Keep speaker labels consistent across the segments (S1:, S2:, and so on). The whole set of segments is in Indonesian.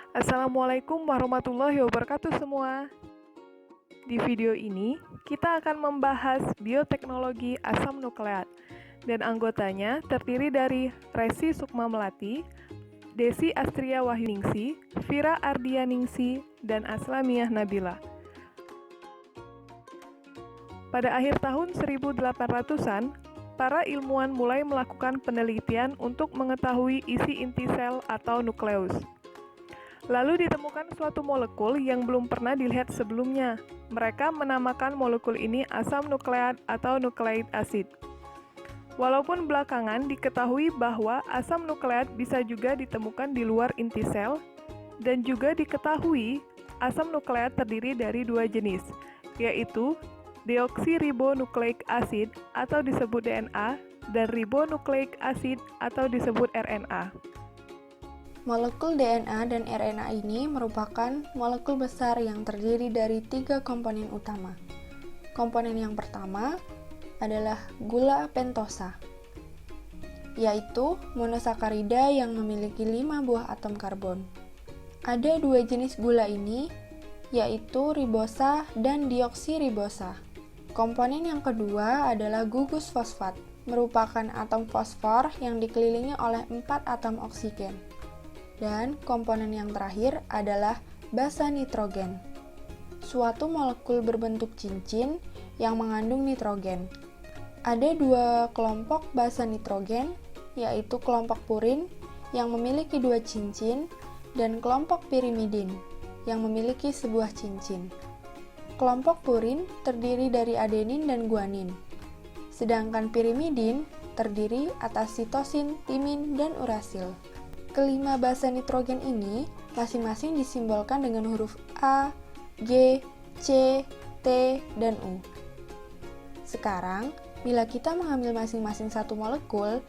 S1: Assalamualaikum warahmatullahi wabarakatuh semua. Di video ini, kita akan membahas bioteknologi asam nukleat dan anggotanya terdiri dari Resi Sukma Melati, Desi Astria Wahyuningsi, Vira Ardianingsi, dan Aslamiah Nabila. Pada akhir tahun 1800-an, para ilmuwan mulai melakukan penelitian untuk mengetahui isi inti sel atau nukleus. Lalu ditemukan suatu molekul yang belum pernah dilihat sebelumnya. Mereka menamakan molekul ini asam nukleat atau nucleic acid. Walaupun belakangan diketahui bahwa asam nukleat bisa juga ditemukan di luar inti sel, dan juga diketahui asam nukleat terdiri dari dua jenis, yaitu deoksiribonucleic acid atau disebut DNA dan ribonucleic acid atau disebut RNA.
S2: Molekul DNA dan RNA ini merupakan molekul besar yang terdiri dari 3 komponen utama. Komponen yang pertama adalah gula pentosa, yaitu monosakarida yang memiliki 5 buah atom karbon. Ada 2 jenis gula ini, yaitu ribosa dan deoksiribosa. Komponen yang kedua adalah gugus fosfat, merupakan atom fosfor yang dikelilingi oleh 4 atom oksigen. Dan komponen yang terakhir adalah basa nitrogen, suatu molekul berbentuk cincin yang mengandung nitrogen. Ada 2 kelompok basa nitrogen, yaitu kelompok purin yang memiliki 2 cincin dan kelompok pirimidin yang memiliki sebuah cincin. Kelompok purin terdiri dari adenin dan guanin, sedangkan pirimidin terdiri atas sitosin, timin, dan urasil. Kelima basa nitrogen ini masing-masing disimbolkan dengan huruf A, G, C, T, dan U. Sekarang, bila kita mengambil masing-masing satu molekul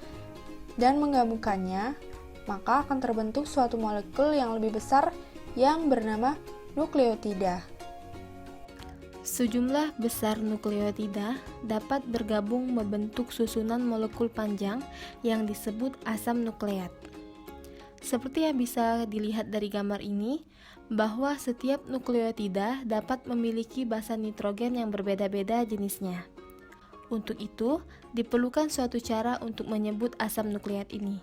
S2: dan menggabungkannya, maka akan terbentuk suatu molekul yang lebih besar yang bernama nukleotida.
S3: Sejumlah besar nukleotida dapat bergabung membentuk susunan molekul panjang yang disebut asam nukleat. Seperti yang bisa dilihat dari gambar ini, bahwa setiap nukleotida dapat memiliki basa nitrogen yang berbeda-beda jenisnya. Untuk itu, diperlukan suatu cara untuk menyebut asam nukleat ini.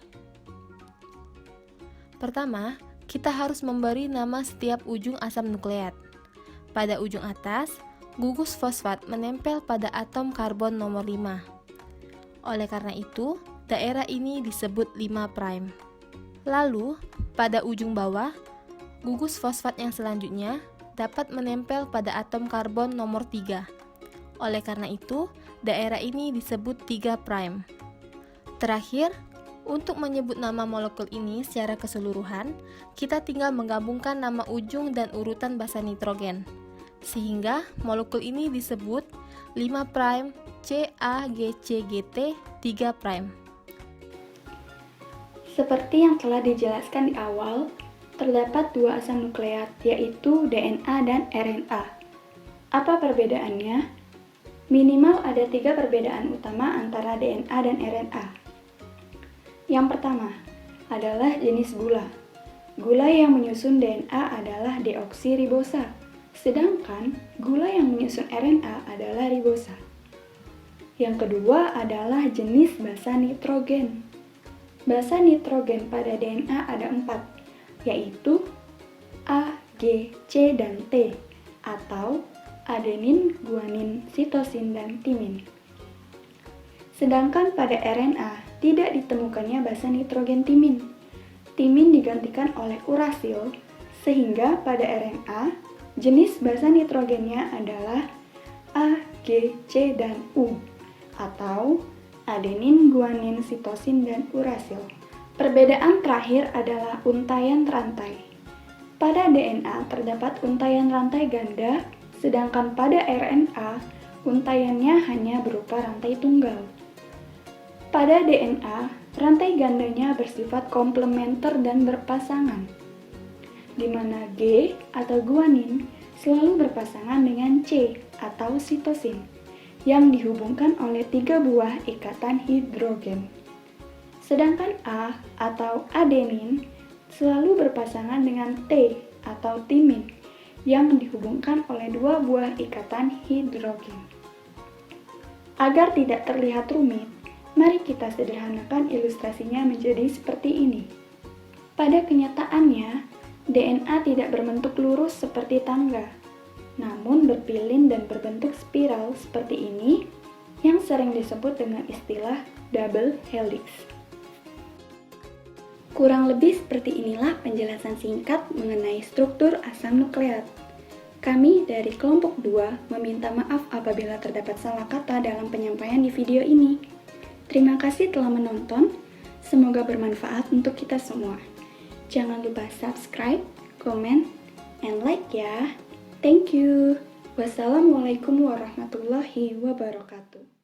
S3: Pertama, kita harus memberi nama setiap ujung asam nukleat. Pada ujung atas, gugus fosfat menempel pada atom karbon nomor 5. Oleh karena itu, daerah ini disebut 5'. Lalu, pada ujung bawah, gugus fosfat yang selanjutnya dapat menempel pada atom karbon nomor 3. Oleh karena itu, daerah ini disebut 3'. Terakhir, untuk menyebut nama molekul ini secara keseluruhan, kita tinggal menggabungkan nama ujung dan urutan basa nitrogen, sehingga molekul ini disebut 5' CAGCGT 3'.
S4: Seperti yang telah dijelaskan di awal, terdapat 2 asam nukleat, yaitu DNA dan RNA. Apa perbedaannya? Minimal ada 3 perbedaan utama antara DNA dan RNA. Yang pertama adalah jenis gula. Gula yang menyusun DNA adalah deoksiribosa, sedangkan gula yang menyusun RNA adalah ribosa. Yang kedua adalah jenis basa nitrogen. Basa nitrogen pada DNA ada 4, yaitu A, G, C, dan T, atau adenin, guanin, sitosin, dan timin. Sedangkan pada RNA tidak ditemukannya basa nitrogen timin. Timin digantikan oleh urasil, sehingga pada RNA jenis basa nitrogennya adalah A, G, C, dan U, atau adenin, guanin, sitosin, dan urasil. Perbedaan terakhir adalah untaian rantai. Pada DNA terdapat untaian rantai ganda, sedangkan pada RNA untaiannya hanya berupa rantai tunggal. Pada DNA, rantai gandanya bersifat komplementer dan berpasangan, di mana G atau guanin selalu berpasangan dengan C atau sitosin, yang dihubungkan oleh 3 buah ikatan hidrogen. Sedangkan A atau adenin selalu berpasangan dengan T atau timin yang dihubungkan oleh dua buah ikatan hidrogen. Agar tidak terlihat rumit, mari kita sederhanakan ilustrasinya menjadi seperti ini. Pada kenyataannya, DNA tidak berbentuk lurus seperti tangga, namun berpilin dan berbentuk spiral seperti ini yang sering disebut dengan istilah double helix. Kurang lebih seperti inilah penjelasan singkat mengenai struktur asam nukleat. Kami dari kelompok 2 meminta maaf apabila terdapat salah kata dalam penyampaian di video ini. Terima kasih telah menonton, semoga bermanfaat untuk kita semua. Jangan lupa subscribe, comment, and like ya. Thank you. Wassalamualaikum warahmatullahi wabarakatuh.